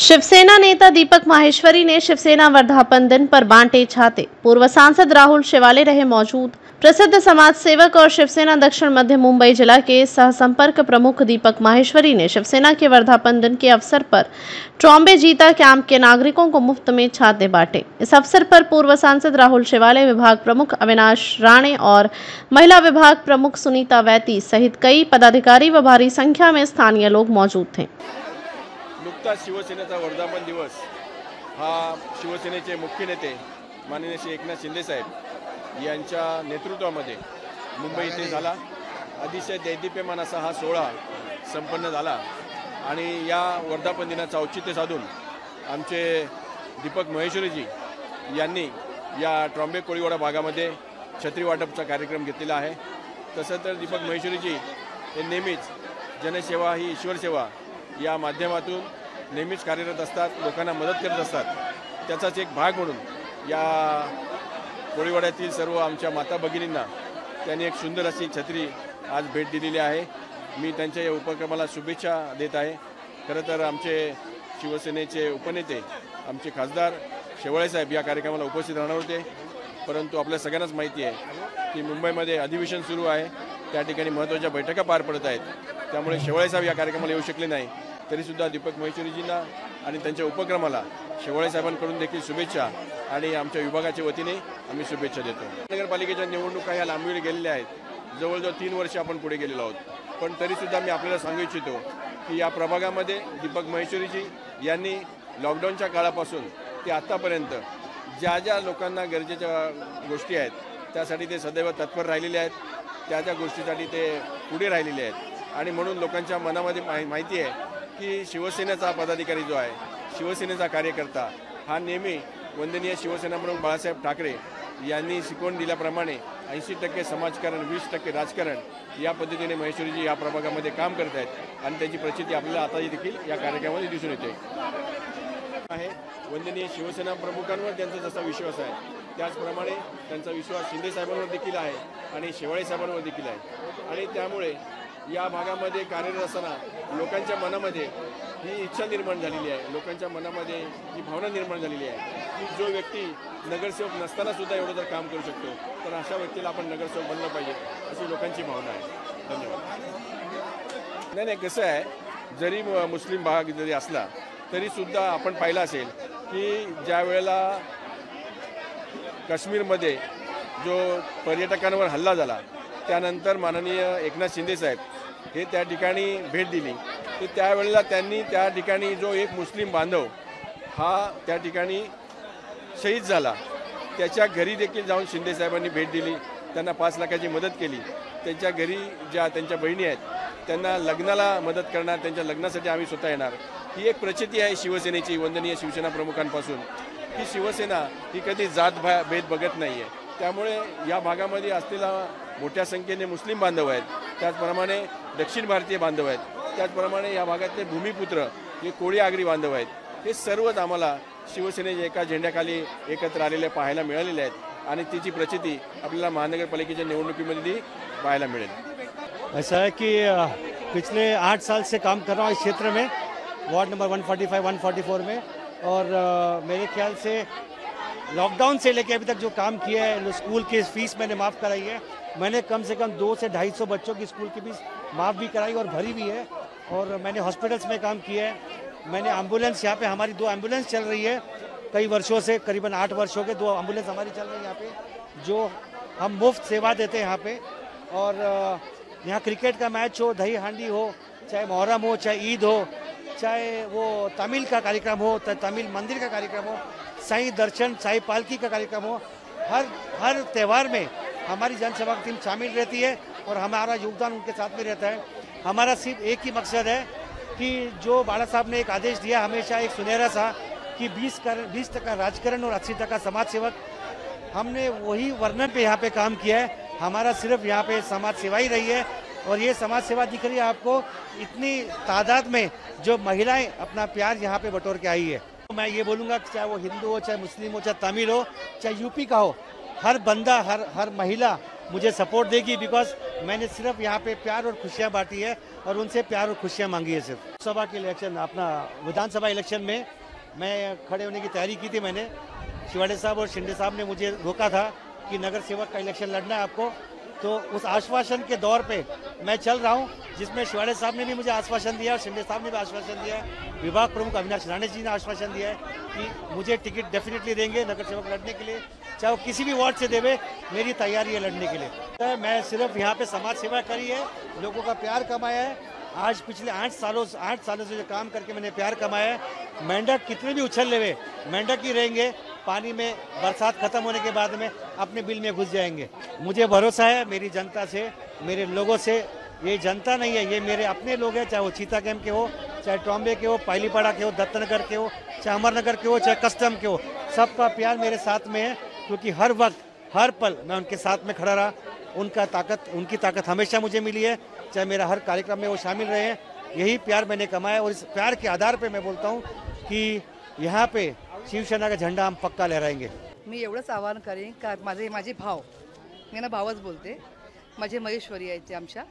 शिवसेना नेता दीपक माहेश्वरी ने शिवसेना वर्धापन दिन पर बांटे छाते। पूर्व सांसद राहुल शेवाले रहे मौजूद। प्रसिद्ध समाज सेवक और शिवसेना दक्षिण मध्य मुंबई जिला के सहसंपर्क प्रमुख दीपक माहेश्वरी ने शिवसेना के वर्धापन दिन के अवसर पर ट्रॉम्बे जीता कैंप के नागरिकों को मुफ्त में छाते बांटे। इस अवसर पर पूर्व सांसद राहुल शेवाले, विभाग प्रमुख अविनाश राणे और महिला विभाग प्रमुख सुनीता वैती सहित कई पदाधिकारी व भारी संख्या में स्थानीय लोग मौजूद थे। नुकताच शिवसेनेचा वर्धापन दिवस हा शिवसेनेचे मुख्य नेते माननीय श्री एकनाथ शिंदे साहेब यांच्या नेतृत्वामध्ये मुंबई येथे झाला। अतिशय दैदिप्यमान असा हा सोहळा संपन्न झाला आणि या वर्धापन दिनाचं औचित्य साधून आमचे दीपक माहेश्वरीजी यांनी या ट्रॉम्बे कोळीवाडा भागामध्ये छत्री वाटपचा कार्यक्रम घेतलेला आहे। तसं तर दीपक माहेश्वरीजी हे नेहमीच जनसेवा ही ईश्वर सेवा या माध्यमातून नेहमीच कार्यरत असतात, लोकांना मदत करत असतात। त्याचाच एक भाग म्हणून या कोळीवाड्यातील सर्व आमच्या माता भगिनींना त्यांनी एक सुंदर अशी छत्री आज भेट दिलेली आहे। मी त्यांच्या या उपक्रमाला शुभेच्छा देत आहे। खरं तर आमचे शिवसेनेचे उपनेते आमचे खासदार शेवाळे साहेब या कार्यक्रमाला उपस्थित राहणार होते, परंतु आपल्या सगळ्यांनाच माहिती आहे की मुंबईमध्ये अधिवेशन सुरू आहे, त्या ठिकाणी महत्त्वाच्या बैठका पार पडत आहेत, त्यामुळे शेवाळे साहेब या कार्यक्रमाला येऊ शकले नाही। तरीसुद्धा दीपक माहेश्वरीजींना आणि त्यांच्या उपक्रमाला शेवाळे साहेबांकडून देखील शुभेच्छा आणि आमच्या विभागाच्या वतीने आम्ही शुभेच्छा देतो। नगरपालिकेच्या निवडणुका ह्या लांबीवर गेलेल्या आहेत, जवळजवळ 3 वर्ष आपण पुढे गेलेलो आहोत, पण तरीसुद्धा मी आपल्याला सांगू इच्छितो की या प्रभागामध्ये दीपक माहेश्वरीजी यांनी लॉकडाऊनच्या काळापासून ते आत्तापर्यंत ज्या ज्या लोकांना गरजेच्या गोष्टी आहेत त्यासाठी ते सदैव तत्पर राहिलेले आहेत, त्या त्या गोष्टीसाठी ते पुढे राहिलेले आहेत। आणि म्हणून लोकांच्या मनामध्ये माहिती आहे की शिवसेनेचा पदाधिकारी जो आहे, शिवसेनेचा कार्यकर्ता हा नेहमी वंदनीय शिवसेना प्रमुख बाळासाहेब ठाकरे यांनी शिकवण दिल्याप्रमाणे 80% समाजकारण 20% राजकारण या पद्धतीने माहेश्वरीजी या प्रभागामध्ये काम करत आहेत आणि त्याची प्रचिती आपल्याला आता देखील या कार्यक्रमामध्ये दिसून येते आहे। वंदनीय शिवसेना प्रमुखांवर त्यांचा जसा विश्वास आहे त्याचप्रमाणे त्यांचा विश्वास शिंदे साहेबांवर देखील आहे आणि शेवाळे साहेबांवर देखील आहे। आणि त्यामुळे या भागामध्ये कार्यरत असताना लोकांच्या मनामध्ये ही इच्छा निर्माण झालेली आहे, लोकांच्या मनामध्ये ही भावना निर्माण झालेली आहे की जो व्यक्ती नगरसेवक नसताना सुद्धा एवढं जर काम करू शकतो तर अशा व्यक्तीला आपण नगरसेवक बनलं पाहिजे, अशी लोकांची भावना आहे। धन्यवाद। नाही, कसं आहे, जरी मुस्लिम भाग जरी असला तरीसुद्धा आपण पाहिलं असेल की ज्या वेळेला काश्मीरमध्ये जो पर्यटकांवर हल्ला झाला त्यानंतर माननीय एकनाथ शिंदे साहेब हे त्या ठिकाणी भेट दिली, तर त्यावेळेला त्यांनी त्या ठिकाणी जो एक मुस्लिम बांधव हा त्या ठिकाणी शहीद झाला त्याच्या घरी देखील जाऊन शिंदे साहेबांनी भेट दिली, त्यांना 5 लाखाची मदत केली। त्यांच्या घरी ज्या त्यांच्या बहिणी आहेत त्यांना लग्नाला मदत करणार, त्यांच्या लग्नासाठी आम्ही स्वतः येणार, ही एक प्रचिती आहे शिवसेनेची वंदनीय शिवसेना प्रमुखांपासून की शिवसेना ही कधी जात भेद बघत नाही आहे। त्यामुळे या भागामध्ये असलेला मोठ्या संख्येने मुस्लिम बांधव आहेत, त्याचप्रमाणे दक्षिण भारतीय बांधव आहेत, त्याचप्रमाणे या भागातले भूमिपुत्र हे कोळी आगरी बांधव आहेत, हे सर्वच आम्हाला शिवसेनेच्या एका झेंड्याखाली एकत्र आलेले पाहायला मिळालेले आहेत आणि तिची प्रचिती आपल्याला महानगरपालिकेच्या निवडणुकीमध्ये पाहायला मिळेल। ऐसा है कि पिछले 8 साल से काम कर रहा हूँ इस क्षेत्र में, वार्ड नंबर 145, 144 में, और मेरे ख्याल से लॉकडाउन से लेके अभी तक जो काम किया है, स्कूल की फीस मैंने माफ़ कराई है, मैंने कम से कम 200 से 250 बच्चों की स्कूल की फीस माफ़ भी कराई और भरी भी है, और मैंने हॉस्पिटल्स में काम किया है। मैंने एम्बुलेंस, यहाँ पे हमारी 2 एम्बुलेंस चल रही है कई वर्षों से, करीबन 8 वर्षों के 2 एम्बुलेंस हमारी चल रही है यहाँ पे, जो हम मुफ्त सेवा देते हैं यहाँ पे। और यहाँ क्रिकेट का मैच हो, दही हांडी हो, चाहे मुहर्रम हो, चाहे ईद हो, चाहे वो तमिल का कार्यक्रम हो, तमिल मंदिर का कार्यक्रम हो, साईं दर्शन, साईं पालकी का कार्यक्रम हो, हर त्यौहार में हमारी जनसेवा की टीम शामिल रहती है और हमारा योगदान उनके साथ में रहता है। हमारा सिर्फ एक ही मकसद है कि जो बाला साहब ने एक आदेश दिया हमेशा, एक सुनहरा सा, कि 20% राजकारण और 80% समाज सेवक, हमने वही वर्णन पे यहाँ पे काम किया है। हमारा सिर्फ यहाँ पे समाज सेवा ही रही है और ये समाज सेवा दिख रही है आपको, इतनी तादाद में जो महिलाएं अपना प्यार यहाँ पे बटोर के आई है। मैं ये बोलूँगा कि चाहे वो हिंदू हो, चाहे मुस्लिम हो, चाहे तमिल हो, चाहे यूपी का हो, हर बंदा, हर महिला मुझे सपोर्ट देगी, बिकॉज मैंने सिर्फ यहाँ पे प्यार और खुशियाँ बांटी है और उनसे प्यार और खुशियाँ मांगी है। सिर्फ सभा के इलेक्शन, अपना विधानसभा इलेक्शन में मैं खड़े होने की तैयारी की थी। मैंने शिवाड़े साहब और शिंदे साहब ने मुझे रोका था कि नगर सेवक का इलेक्शन लड़ना है आपको, तो उस आश्वासन के दौर पे मैं चल रहा हूँ, जिसमें शिवाड़े साहब ने भी मुझे आश्वासन दिया और शिंदे साहब ने भी आश्वासन दिया है, विभाग प्रमुख अविनाश राणे जी ने आश्वासन दिया है कि मुझे टिकट डेफिनेटली देंगे नगर सेवक लड़ने के लिए, चाहे वो किसी भी वार्ड से देवे, मेरी तैयारी है लड़ने के लिए। तो मैं सिर्फ यहाँ पे समाज सेवा करी है, लोगों का प्यार कमाया है। आज पिछले 8 सालों से जो काम करके मैंने प्यार कमाया है। मेंढक कितने भी उछल लेवे, मेंढक ही रहेंगे, पानी में बरसात खत्म होने के बाद में अपने बिल में घुस जाएंगे। मुझे भरोसा है मेरी जनता से, मेरे लोगों से। ये जनता नहीं है, ये मेरे अपने लोग हैं, चाहे वो चीता कैंप के हो, चाहे टॉम्बे के हो, पाइलीपाड़ा के हो, दत्तनगर के हो, चाहे अमरनगर के हो, चाहे कस्टम के हो, सबका प्यार मेरे साथ में है, क्योंकि हर वक्त हर पल मैं उनके साथ में खड़ा रहा। उनकी ताकत हमेशा मुझे मिली है, चाहे मेरा हर कार्यक्रम में वो शामिल रहे हैं। यही प्यार मैंने कमाया और इस प्यार के आधार पे मैं बोलता हूँ कि यहाँ पे शिवसेना का झंडा हम पक्का लहराएंगे। मी एवढंच आवाहन करेन का माझे भाव, मी ना भावच बोलते, माझे महेश्वरी आहेत ते आमच्या,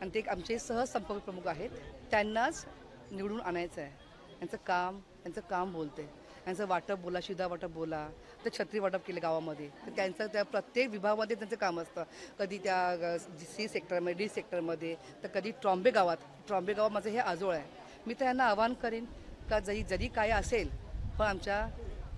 आणि ते आमचे सहसंपर्क प्रमुख आहेत, त्यांनाच निवडून आणायचं आहे। त्यांचं काम बोलते, त्यांचं वाटप बोला, शिधा वाटप बोला, तर छत्री वाटप केले गावामध्ये, तर त्यांचं त्या प्रत्येक विभागामध्ये त्यांचं काम असतं। कधी त्या सी सेक्टरमध्ये, डी सेक्टरमध्ये, तर कधी ट्रॉम्बे गावात माझं हे आजोळ आहे। मी तर यांना आवाहन करेन का जरी काय असेल, पण आमच्या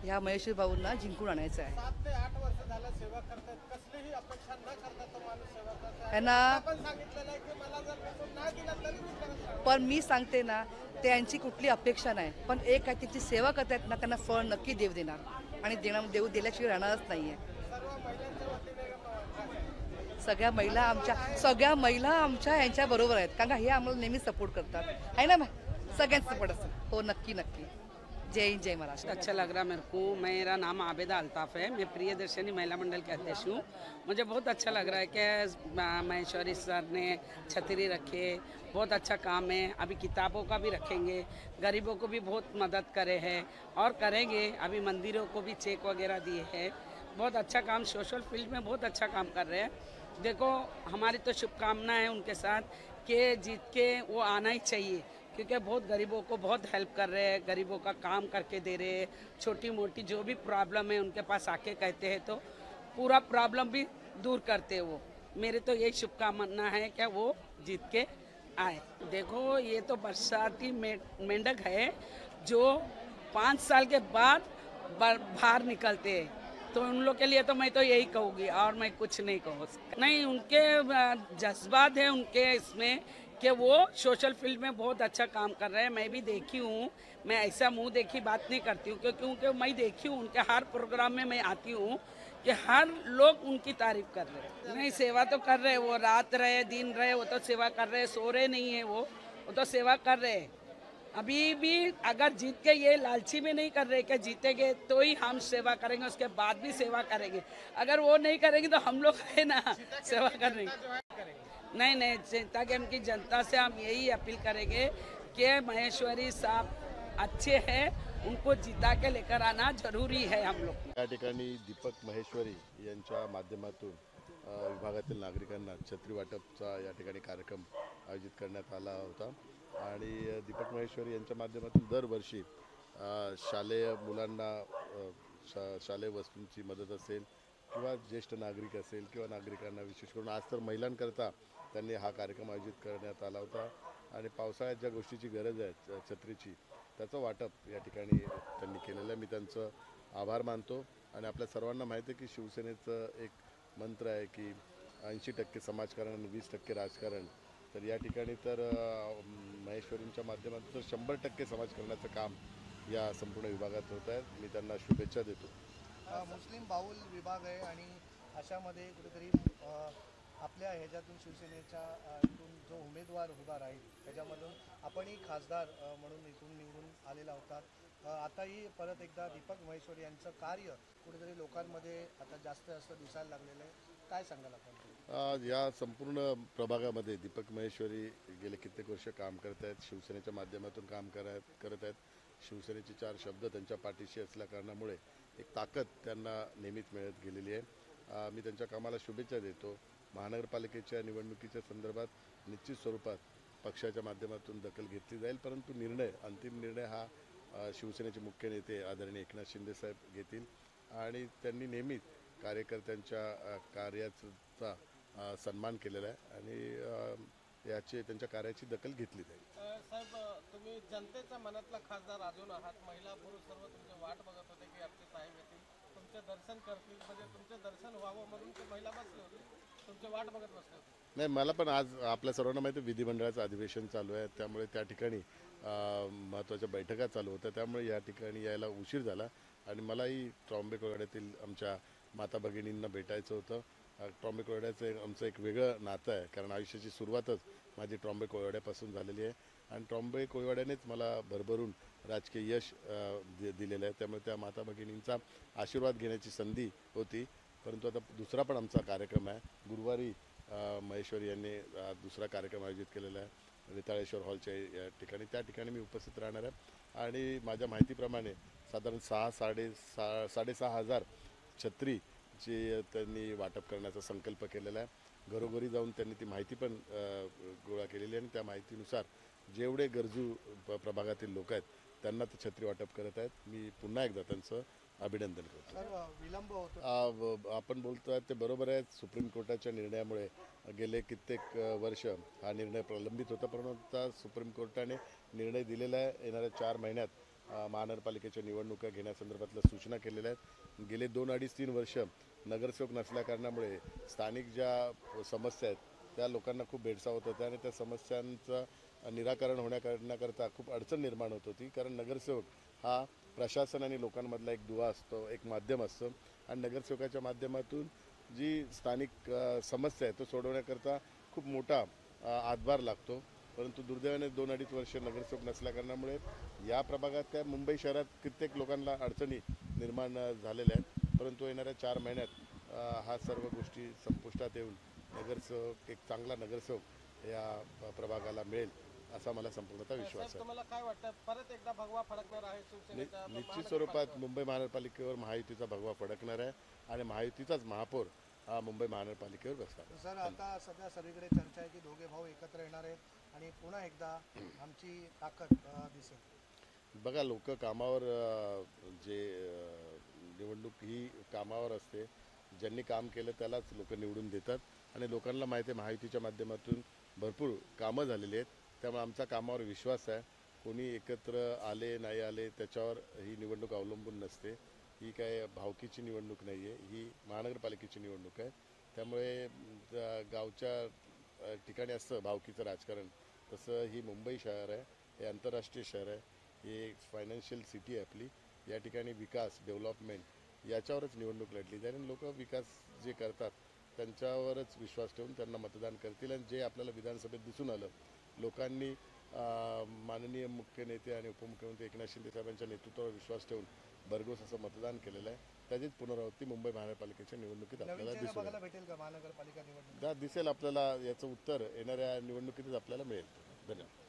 ह्या महेश्वरी भाऊंना जिंकून आणायचं आहे। 7 ते 8 वर्ष झालं सेवा करतात, कसलीही अपेक्षा न करता तो माणूस सेवा करतो। त्यांना आपण सांगितलेलं आहे की मला जर निवडून नाही दिलं तरी मी करत राहणार। पण मी सांगते ना, त्यांची कुठली अपेक्षा नाही, पण एक आहे त्यांची सेवा करतात ना, त्यांना फळ नक्की देव देणार आणि देव दिल्याशिवाय राहणारच नाहीये। सगळ्या महिला आमच्या यांच्या बरोबर आहेत, कारण हे आम्हाला नेहमी सपोर्ट करतात, आहे ना, सगळ्यांचा सपोर्ट असतो। हो, नक्की। जय हिंद, जय महाराष्ट्र। अच्छा लग रहा मेरे को। मेरा नाम आबिदा अल्ताफ़ है, मैं प्रियदर्शनी महिला मंडल के अध्यक्ष हूँ। मुझे बहुत अच्छा लग रहा है कि महेश्वरी सर ने छतरी रखे, बहुत अच्छा काम है। अभी किताबों का भी रखेंगे, गरीबों को भी बहुत मदद करे हैं और करेंगे। अभी मंदिरों को भी चेक वगैरह दिए हैं। बहुत अच्छा काम, सोशल फील्ड में बहुत अच्छा काम कर रहे हैं। देखो, हमारी तो शुभकामना है उनके साथ कि जीत के वो आना ही चाहिए, क्योंकि बहुत गरीबों को बहुत हेल्प कर रहे हैं, गरीबों का काम करके दे रहे हैं। छोटी मोटी जो भी प्रॉब्लम है उनके पास आके कहते हैं तो पूरा प्रॉब्लम भी दूर करते हैं वो। मेरे तो यही शुभकामना है कि वो जीत के आए। देखो, ये तो बरसाती मेंढक है जो 5 साल के बाद बाहर निकलते हैं, तो उन लोग के लिए तो मैं तो यही कहूँगी और मैं कुछ नहीं कहूँ। नहीं, उनके जज्बात है उनके इसमें कि वो सोशल फील्ड में बहुत अच्छा काम कर रहे हैं। मैं भी देखी हूँ, मैं ऐसा मुंह देखी बात नहीं करती हूँ, क्योंकि मैं देखी हूँ उनके हर प्रोग्राम में मैं आती हूँ कि हर लोग उनकी तारीफ कर रहे हैं। नहीं, सेवा तो कर रहे हैं वो, रात रहे दिन रहे वो तो सेवा कर रहे हैं, सो रहे नहीं है वो तो सेवा कर रहे हैं। अभी भी अगर जीत के ये लालची में नहीं कर रहे कि जीतेंगे तो ही हम सेवा करेंगे, उसके बाद भी सेवा करेंगे। अगर वो नहीं करेंगे तो हम लोग है ना सेवा करने। नहीं, चिंता के उनकी जनता से हम यही अपील करेंगे कि महेश्वरी साहब अच्छे हैं, उनको जिता के लेकर आना जरूरी है हम लोग। या ठिकाणी दीपक महेश्वरी यांच्या माध्यमातून विभागातील नागरिकांना छत्री वाटपचा या ठिकाणी कार्यक्रम आयोजित करण्यात आला होता आणि दीपक महेश्वरी यांच्या माध्यमातून दरवर्षी शालेय मुलांना शालेय वस्तूंची मदत असेल किंवा ज्येष्ठ नागरिक असेल किंवा नागरिकांना विशेष करून आज तर महिलांकरता त्यांनी हा कार्यक्रम आयोजित करण्यात आला होता आणि पावसाळ्यात ज्या गोष्टीची गरज आहे छत्रीची त्याचं वाटप या ठिकाणी त्यांनी केलेलं आहे। मी त्यांचं आभार मानतो आणि आपल्या सर्वांना माहिती आहे की शिवसेनेचं एक मंत्र आहे की 80% समाजकारण आणि 20% राजकारण, तर या ठिकाणी तर महेश्वरींच्या माध्यमातून 100% समाजकारणाचं काम या संपूर्ण विभागात होत आहे। मी त्यांना शुभेच्छा देतो। मुस्लिम बाहुल विभाग आहे आणि अशामध्ये कुठेतरी आपल्या ह्याच्यातून शिवसेनेच्या इथून जो उमेदवार उभा राहील त्याच्यामधून आपणही खासदार म्हणून इथून निवडून आलेला होतात। आताही परत एकदा दीपक महेश्वरी यांचं कार्य कुठेतरी लोकांमध्ये आता जास्त दिसायला लागलेलं आहे, काय सांगाल आपण? या संपूर्ण प्रभागामध्ये दीपक महेश्वरी गेले कित्येक वर्ष काम करत आहेत, शिवसेनेच्या माध्यमातून काम करत आहेत। शिवसेनेचे 4 शब्द त्यांच्या पाठीशी असल्या कारणामुळे एक ताकद त्यांना नेहमीच मिळत गेलेली आहे। मी त्यांच्या कामाला शुभेच्छा देतो। महानगरपालिकेच्या निवडणुकीच्या संदर्भात निश्चित स्वरूपात पक्षाच्या माध्यमातून दखल घेतली जाईल, परंतु अंतिम निर्णय हा शिवसेनेचे मुख्य नेते आदरणीय एकनाथ शिंदे साहेब घेतील आणि त्यांनी नेहमीच कार्यकर्त्यांच्या कार्याचा सन्मान केलेला आहे आणि त्यांच्या कार्याची दखल घेतली जाईल. साहेब, तुम्ही जनतेच्या मनातला खासदार अजून आहात. महिला पुरुष सर्व तुमची वाट बघत होते की आमचे साहेब येतील, तुमचे दर्शन करतील, म्हणजे तुमचे दर्शन व्हावं म्हणून ते महिला बसले होते, तुमची वाट बघत बसले होते. नाही, मला पण आज आपल्या सर्वांना माहिती आहे विधिमंडळाचं अधिवेशन चालू आहे, त्यामुळे त्या ठिकाणी महत्त्वाच्या बैठका चालू होत्या, त्यामुळे या ठिकाणी यायला उशीर झाला आणि मलाही ट्रॉम्बे कोळवाड्यातील आमच्या माता भगिनींना भेटायचं होतं. ट्रॉम्बे कोळवाड्याचं आमचं एक वेगळं नातं आहे, कारण आयुष्याची सुरुवातच माझी ट्रॉम्बे कोळवाड्यापासून झालेली आहे आणि ट्रॉम्बे कोळवाड्यानेच मला भरभरून राजकीय यश दिलेलं आहे. त्यामुळे त्या माता भगिनींचा आशीर्वाद घेण्याची संधी होती. परंतु आता दुसरा पण आमचा कार्यक्रम आहे. गुरुवारी महेश्वरी यांनी दुसरा कार्यक्रम आयोजित केलेला आहे विताळेश्वर हॉलच्या या ठिकाणी. त्या ठिकाणी मी उपस्थित राहणार आहे आणि माझ्या माहितीप्रमाणे साधारण 6,500 छत्रीची त्यांनी वाटप करण्याचा संकल्प केलेला आहे. घरोघरी जाऊन त्यांनी ती माहिती पण गोळा केलेली आहे आणि त्या माहितीनुसार जेवढे गरजू प्रभागातील लोक आहेत त्यांना ते छत्री वाटप करत आहेत. मी पुन्हा एकदा त्यांचं अभिनंदन करतो. सर, विलंब होतो आपण बोलतोय ते बरोबर आहे. सुप्रीम कोर्टाच्या निर्णयामुळे गेले कित्येक वर्ष हा निर्णय प्रलंबित होता, परंतु सुप्रीम कोर्टाने निर्णय दिलेला आहे. येणाऱ्या 4 महिन्यात महानगरपालिकेच्या निवडणुका घेण्यासंदर्भातल्या सूचना केलेल्या आहेत. गेले 2-3 वर्ष नगरसेवक नसल्याकारणामुळे स्थानिक ज्या समस्या आहेत त्या लोकांना खूप भेडसावत होत्या आणि त्या समस्यांचं निराकरण होण्याकरता खूप अडचण निर्माण होत होती, कारण नगरसेवक हा प्रशासन आणि लोकांमधला एक दुवा असतो, एक माध्यम असतं आणि नगरसेवकाच्या माध्यमातून जी स्थानिक समस्या आहे तो सोडवण्याकरता खूप मोठा हातभार लागतो. परंतु दुर्दैवाने 2-2.5 वर्ष नगरसेवक नसल्याकारणामुळे या प्रभागात त्या मुंबई शहरात कित्येक लोकांना अडचणी निर्माण झालेल्या आहेत. परंतु येणाऱ्या 4 महिन्यात हा सर्व गोष्टी संपुष्टात येऊन नगरसेवक एक चांगला नगरसेवक या प्रभागाला मिळेल असा मला संपूर्णतः विश्वास आहे. तुम्हाला काय वाटतं, परत एकदा भगवा फडकणार आहे शिवसेनेचा? निश्चित स्वरूपात मुंबई महानगरपालिकेवर महायुतीचा भगवा फडकणार आहे आणि महायुतीचाच महापौर हा मुंबई महानगरपालिकेवर बसणार. सर, आता सध्या सगळीकडे चर्चा आहे की दोघे भाऊ एकत्र येणार आहेत आणि पुन्हा एकदा आमची ताकद दिसेल. बघा, लोक कामावर जे निवडणूक ही कामावर असते, ज्यांनी काम केलं त्यालाच लोक निवडून देतात आणि लोकांना माहिती आहे महायुतीच्या माध्यमातून भरपूर कामं झालेली आहेत. त्यामुळे आमचा कामावर विश्वास आहे. कोणी एकत्र आले नाही आले त्याच्यावर ही निवडणूक अवलंबून नसते. ही काय भावकीची निवडणूक नाही आहे, ही महानगरपालिकेची निवडणूक आहे. त्यामुळे गावच्या ठिकाणी असतं भावकीचं राजकारण, तसं ही मुंबई शहर आहे, हे आंतरराष्ट्रीय शहर आहे, हे एक फायनान्शियल सिटी आहे आपली. या ठिकाणी विकास, डेव्हलपमेंट याच्यावरच निवडणूक लढली जाईल आणि लोक विकास जे करतात त्यांच्यावरच विश्वास ठेवून त्यांना मतदान करतील. आणि जे आपल्याला विधानसभेत दिसून आलं, लोकांनी माननीय मुख्य नेते आणि उपमुख्यमंत्री एकनाथ शिंदे साहेबांच्या नेतृत्वावर विश्वास ठेवून भरघोस असं मतदान केलेलं आहे. त्याचीच पुनरावृत्ती मुंबई महानगरपालिकेच्या निवडणुकीत आपल्याला भेटेल का महानगरपालिका निवडणूक? दिसेल. आपल्याला याचं उत्तर येणाऱ्या निवडणुकीतच आपल्याला मिळेल. धन्यवाद.